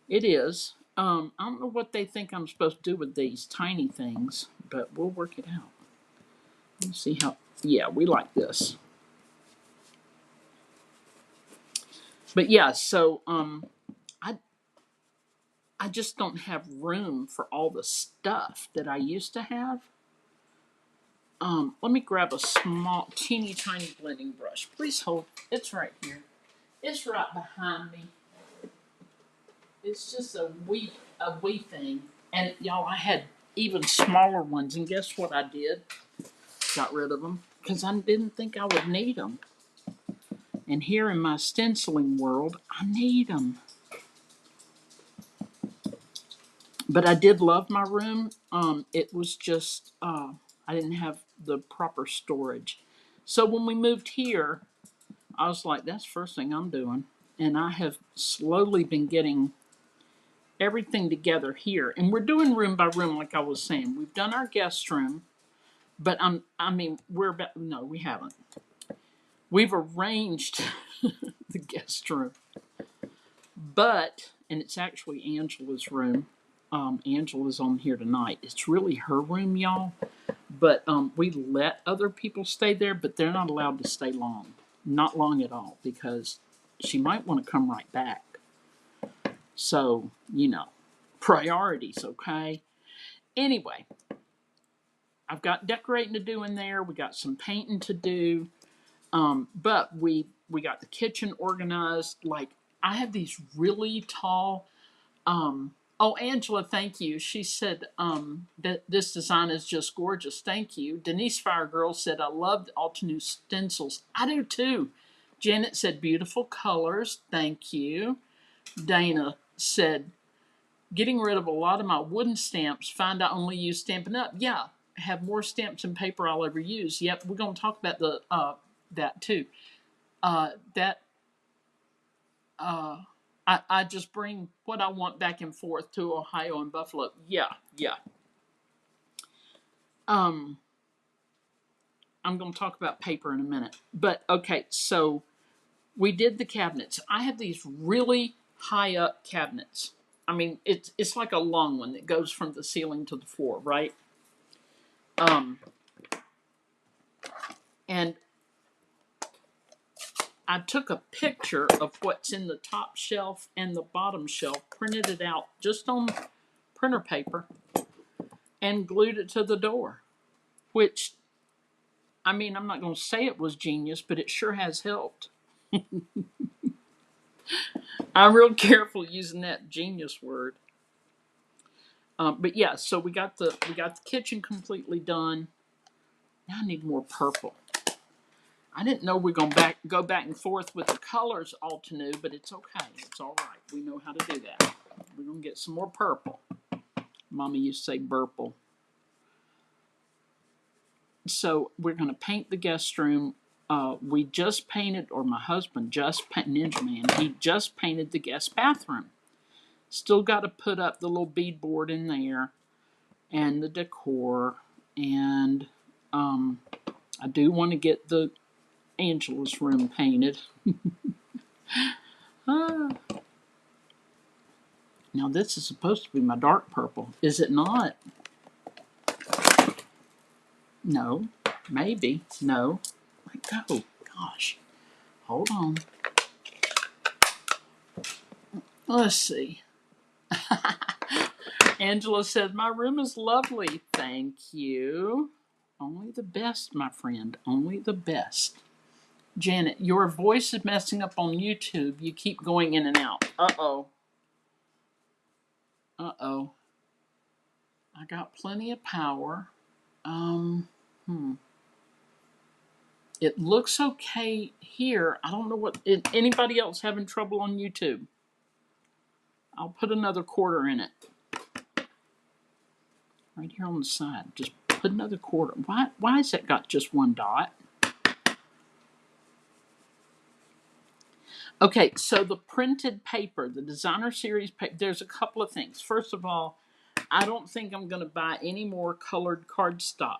It is. I don't know what they think I'm supposed to do with these tiny things, but we'll work it out. Let's see how. Yeah, we like this. But yeah, so I I just don't have room for all the stuff that I used to have. Let me grab a small, teeny tiny blending brush. Please hold. It's right here. It's right behind me. It's just a wee thing. And y'all, I had even smaller ones, and guess what I did? Got rid of them because I didn't think I would need them. And here in my stenciling world, I need them. But I did love my room. It was just I didn't have the proper storage. So when we moved here, I was like, that's the first thing I'm doing. And I have slowly been getting everything together here. And we're doing room by room, like I was saying. We've done our guest room, but we're about, no, we haven't. We've arranged the guest room, and it's actually Angela's room. Angela's on here tonight. It's really her room, y'all. But we let other people stay there, but they're not allowed to stay long. Not long at all, because she might want to come right back. So, priorities, okay? Anyway, I've got decorating to do in there. We got some painting to do. But we got the kitchen organized. Like, I have these really tall. Oh, Angela, thank you. She said that this design is just gorgeous. Thank you. Denise Firegirl said, I love all the new stencils. I do too. Janet said, beautiful colors. Thank you. Dana said, getting rid of a lot of my wooden stamps. Find I only use Stampin' Up. Yeah, have more stamps and paper I'll ever use. Yep, we're going to talk about that too. That I just bring what I want back and forth to Ohio and Buffalo. Yeah, yeah. Um, I'm going to talk about paper in a minute. But okay, so we did the cabinets. I have these really high up cabinets. I mean, it's like a long one that goes from the ceiling to the floor, right? And I took a picture of what's in the top shelf and the bottom shelf, printed it out just on printer paper, and glued it to the door. Which, I mean, I'm not going to say it was genius, but it sure has helped. I'm real careful using that genius word. But yeah, so we got the kitchen completely done. Now I need more purple. I didn't know we're gonna go back and forth with the colors all to new, but it's okay. It's all right. We know how to do that. We're gonna get some more purple. Mommy used to say burple. So we're gonna paint the guest room. We just painted, or my husband just painted, Ninja Man. He just painted the guest bathroom. Still got to put up the little beadboard in there, and the decor, and I do want to get the Angela's room painted. Now this is supposed to be my dark purple. Is it not? No. Maybe. No. Let go. Gosh. Hold on. Let's see. Angela said, my room is lovely. Thank you. Only the best, my friend. Only the best. Janet, your voice is messing up on YouTube. You keep going in and out. Uh-oh. Uh-oh. I got plenty of power. It looks okay here. I don't know what... Anybody else having trouble on YouTube? I'll put another quarter in it. Right here on the side. Just put another quarter. Why has that got just one dot? Okay, so the printed paper, the designer series paper, there's a couple of things. First of all, I don't think I'm going to buy any more colored cardstock.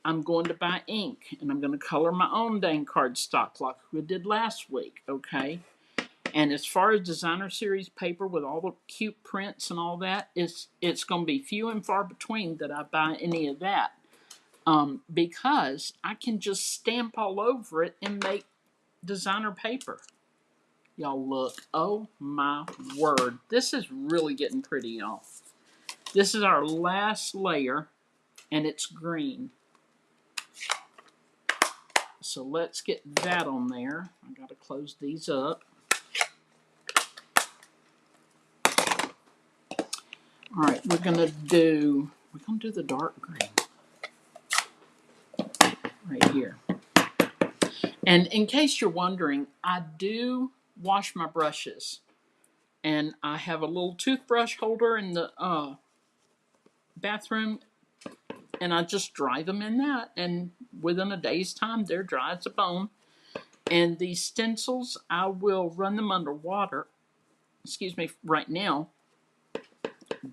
I'm going to buy ink, and I'm going to color my own dang cardstock like we did last week, okay? And as far as designer series paper with all the cute prints and all that, it's going to be few and far between that I buy any of that. Because I can just stamp all over it and make designer paper. Y'all look. Oh my word. This is really getting pretty, y'all. This is our last layer, and it's green. So let's get that on there. I got to close these up. All right, we're gonna do the dark green right here. And in case you're wondering, I do wash my brushes, and I have a little toothbrush holder in the bathroom, and I just dry them in that, and within a day's time, they're dry as a bone. And these stencils, I will run them under water. Excuse me, right now.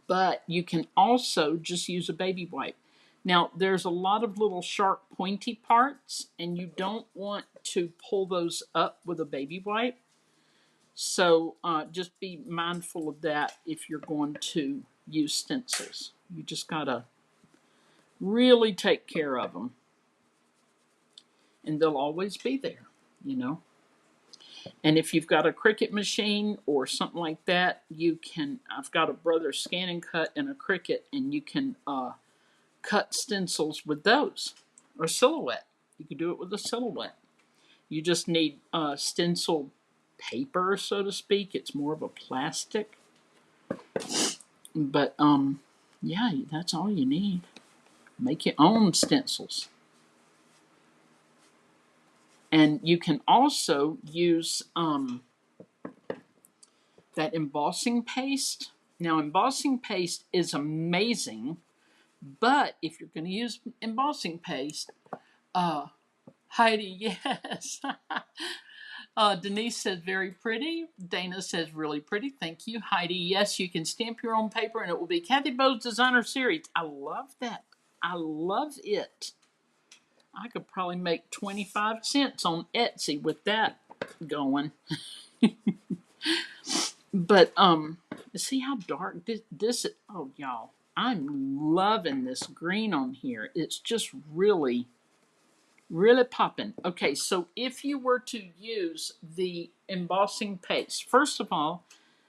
But you can also just use a baby wipe. Now, there's a lot of little sharp pointy parts, and you don't want to pull those up with a baby wipe. So just be mindful of that if you're going to use stencils. You just got to really take care of them. And they'll always be there, you know. And if you've got a Cricut machine or something like that, you can, I've got a Brother Scan and Cut and a Cricut, and you can cut stencils with those, or silhouette. You can do it with a silhouette. You just need stencil paper, so to speak. It's more of a plastic. But yeah, that's all you need. Make your own stencils. And you can also use that embossing paste. Now, embossing paste is amazing, but if you're going to use embossing paste, Heidi, yes. Denise says very pretty. Dana says really pretty. Thank you. Heidi, yes, you can stamp your own paper and it will be Kathy Bo's Designer Series. I love that. I love it. I could probably make 25 cents on Etsy with that going. But see how dark this is? Oh, y'all, I'm loving this green on here. It's just really popping. Okay, so if you were to use the embossing paste, first of all,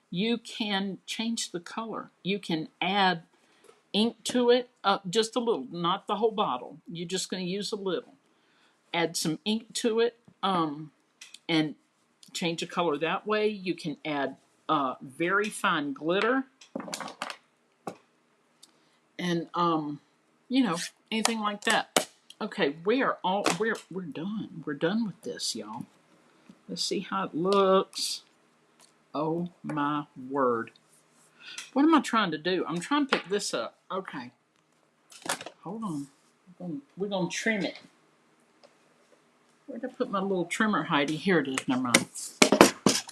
you can change the color. You can add ink to it, just a little, not the whole bottle. You're just going to use a little. Add some ink to it, and change the color that way. You can add very fine glitter, and you know, anything like that. Okay, we're done. We're done with this, y'all. Let's see how it looks. Oh my word. What am I trying to do? I'm trying to pick this up. Okay. Hold on. We're going to trim it. Where'd I put my little trimmer, Heidi? Here it is. Never mind.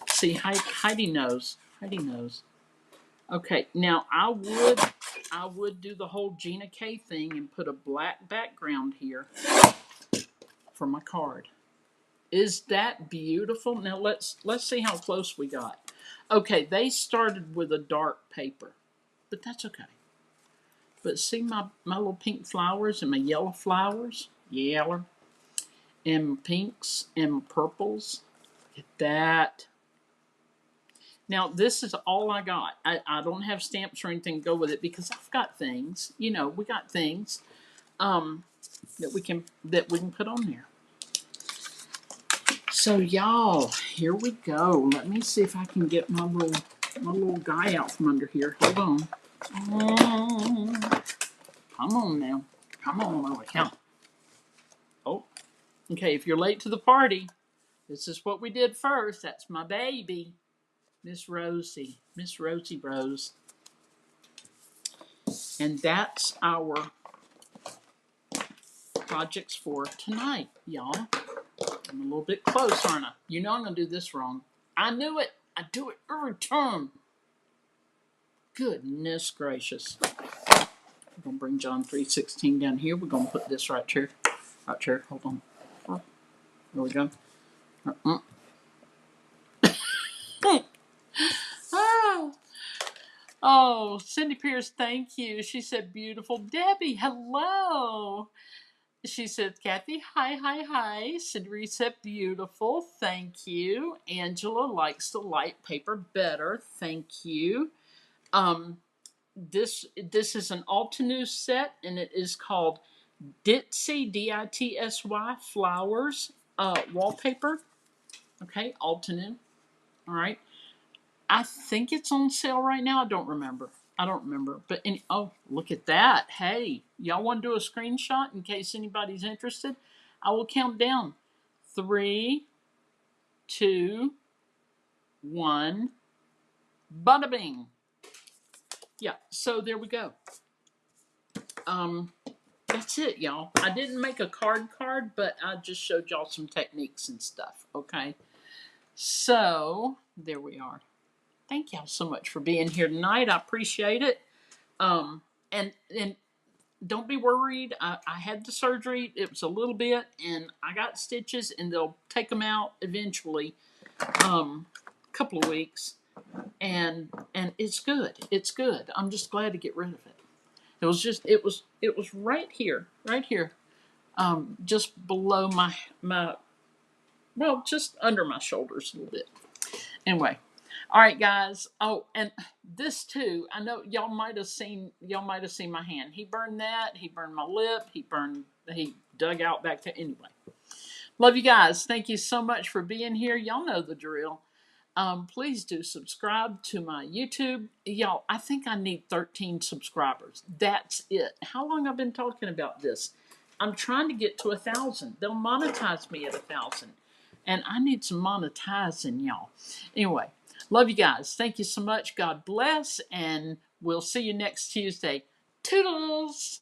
See, Heidi knows. Heidi knows. Okay, now I would do the whole Gina K thing and put a black background here for my card. Is that beautiful? Now let's see how close we got. Okay, they started with a dark paper, but that's okay. But see my little pink flowers and my yellow flowers? Yellow. And my pinks and my purples. Look at that. Now, this is all I got. I don't have stamps or anything to go with it because I've got things. You know, we got things that we can put on there. So, y'all, here we go. Let me see if I can get my little guy out from under here. Hold on. Come on now. Come on over here. Oh, okay. If you're late to the party, this is what we did first. That's my baby. Miss Rosie Rose. And that's our projects for tonight, y'all. I'm a little bit close, aren't I? You know I'm going to do this wrong. I knew it. I do it every time. Goodness gracious. We're going to bring John 3:16 down here. We're going to put this right here. Right here. Hold on. There we go. Oh, Cindy Pierce, thank you. She said, beautiful. Debbie, hello. She said, Kathy, hi, hi, hi. Cindy said, beautiful. Thank you. Angela likes the light paper better. Thank you. Um, this is an Altenew set, and it is called Ditsy, Ditsy Flowers wallpaper. Okay, Altenew. All right. I think it's on sale right now. I don't remember. But oh, look at that. Hey, y'all want to do a screenshot in case anybody's interested? I will count down. 3, 2, 1. Bada bing. Yeah. So there we go. Um, that's it, y'all. I didn't make a card, but I just showed y'all some techniques and stuff. Okay. So there we are. Thank y'all so much for being here tonight. I appreciate it. Um, and don't be worried. I had the surgery. It was a little bit, and I got stitches, and they'll take them out eventually. Couple of weeks, and it's good. It's good. I'm just glad to get rid of it. It was right here, right here, just below my well, just under my shoulders a little bit. Anyway, all right, guys. Oh, and this too. I know y'all might have seen my hand. He burned that. He burned my lip. He dug out back there. Anyway, love you guys. Thank you so much for being here. Y'all know the drill. Please do subscribe to my YouTube. Y'all, I think I need 13 subscribers. That's it. How long I've been talking about this? I'm trying to get to 1,000. They'll monetize me at 1,000. And I need some monetizing, y'all. Anyway, love you guys. Thank you so much. God bless. And we'll see you next Tuesday. Toodles!